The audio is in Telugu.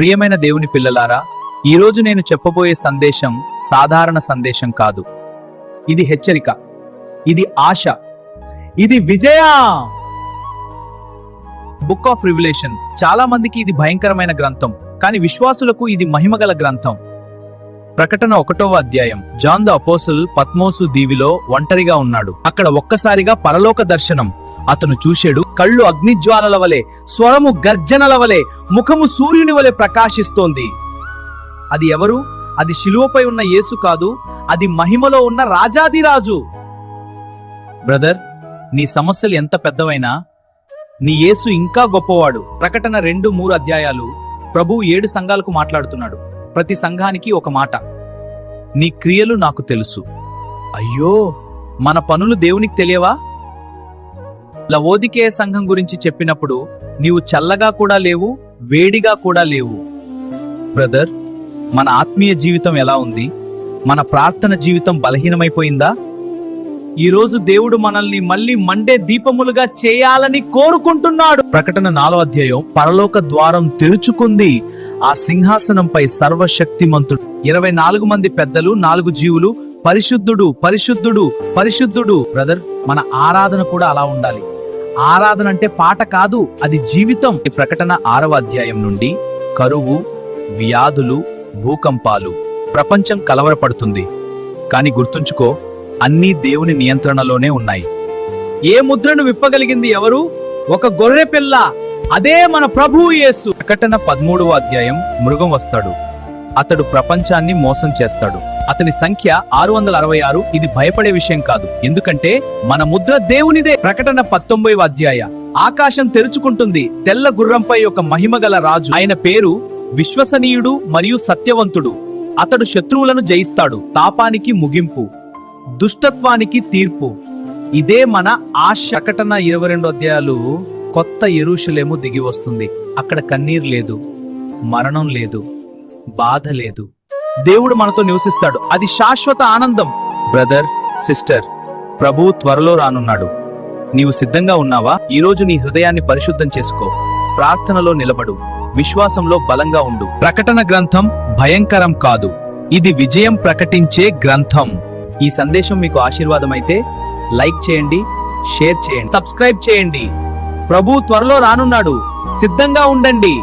ప్రియమైన దేవుని పిల్లలారా, ఈరోజు నేను చెప్పబోయే సందేశం సాధారణ సందేశం కాదు. ఇది హెచ్చరిక, ఇది ఆశ, ఇది విజయ. బుక్ ఆఫ్ రివిలేషన్ చాలా మందికి ఇది భయంకరమైన గ్రంథం, కానీ విశ్వాసులకు ఇది మహిమగల గ్రంథం. ప్రకటన 1వ అధ్యాయం. జాన్ ద అపోస్టల్ పత్మోసు దీవిలో ఒంటరిగా ఉన్నాడు. అక్కడ ఒక్కసారిగా పరలోక దర్శనం. అతను చూశాడు, కళ్ళు అగ్నిజ్వాలల వలె, స్వరము గర్జనల వలె, ముఖము సూర్యుని వలె ప్రకాశిస్తోంది. అది ఎవరు? అది శిలువపై ఉన్న యేసు కాదు, అది మహిమలో ఉన్న రాజాదిరాజు. బ్రదర్, నీ సమస్యలు ఎంత పెద్దవైనా నీ యేసు ఇంకా గొప్పవాడు. ప్రకటన 2-3 అధ్యాయాలు ప్రభువు 7 సంఘాలకు మాట్లాడుతున్నాడు. ప్రతి సంఘానికి ఒక మాట: నీ క్రియలు నాకు తెలుసు. అయ్యో, మన పనులు దేవునికి తెలియవా? లవోదికేయ సంఘం గురించి చెప్పినప్పుడు, నీవు చల్లగా కూడా లేవు, వేడిగా కూడా లేవు. బ్రదర్, మన ఆత్మీయ జీవితం ఎలా ఉంది? మన ప్రార్థన జీవితం బలహీనమైపోయిందా? ఈరోజు దేవుడు మనల్ని మళ్ళీ మండే దీపములుగా చేయాలని కోరుకుంటున్నాడు. ప్రకటన 4వ అధ్యాయం. పరలోక ద్వారం తెరుచుకుంది. ఆ సింహాసనంపై సర్వశక్తిమంతుడు 24 మంది పెద్దలు, 4 జీవులు, పరిశుద్ధుడు, పరిశుద్ధుడు, పరిశుద్ధుడు. బ్రదర్, మన ఆరాధన కూడా అలా ఉండాలి. ఆరాధన అంటే పాట కాదు, అది జీవితం. ప్రకటన 6వ అధ్యాయం నుండి కరువు, వ్యాధులు, భూకంపాలు, ప్రపంచం కలవరపడుతుంది. కానీ గుర్తుంచుకో, అన్నీ దేవుని నియంత్రణలోనే ఉన్నాయి. ఏ ముద్రను విప్పగలిగింది ఎవరు? ఒక గొర్రె పిల్ల, అదే మన ప్రభువు యేసు. ప్రకటన 13వ అధ్యాయం. మృగం వస్తాడు. అతడు ప్రపంచాన్ని మోసం చేస్తాడు. అతని సంఖ్య 666. ఇది భయపడే విషయం కాదు, ఎందుకంటే మన ముద్ర దేవునిదే. ప్రకటన 19వ అధ్యాయ. ఆకాశం తెరుచుకుంటుంది. తెల్ల గుర్రంపై ఒక మహిమగల రాజు. ఆయన పేరు విశ్వసనీయుడు మరియు సత్యవంతుడు. అతడు శత్రువులను జయిస్తాడు. తాపానికి ముగింపు, దుష్టత్వానికి తీర్పు. ఇదే మన ఆశ. ప్రకటన 22 అధ్యాయాలు. కొత్త యెరూషలేము దిగి వస్తుంది. అక్కడ కన్నీరు లేదు, మరణం లేదు, బాధ లేదు. దేవుడు మనతో నివసిస్తాడు. అది శాశ్వత ఆనందం. బ్రదర్, సిస్టర్, ప్రభువు త్వరలో రానున్నాడు. నీవు సిద్ధంగా ఉన్నావా? ఈరోజు నీ హృదయాన్ని పరిశుద్ధం చేసుకో. ప్రార్థనలో నిలబడు. విశ్వాసంలో బలంగా ఉండు. ప్రకటన గ్రంథం భయంకరం కాదు, ఇది విజయం ప్రకటించే గ్రంథం. ఈ సందేశం మీకు ఆశీర్వాదమైతే లైక్ చేయండి, షేర్ చేయండి, సబ్స్క్రైబ్ చేయండి. ప్రభువు త్వరలో రానున్నాడు. సిద్ధంగా ఉండండి.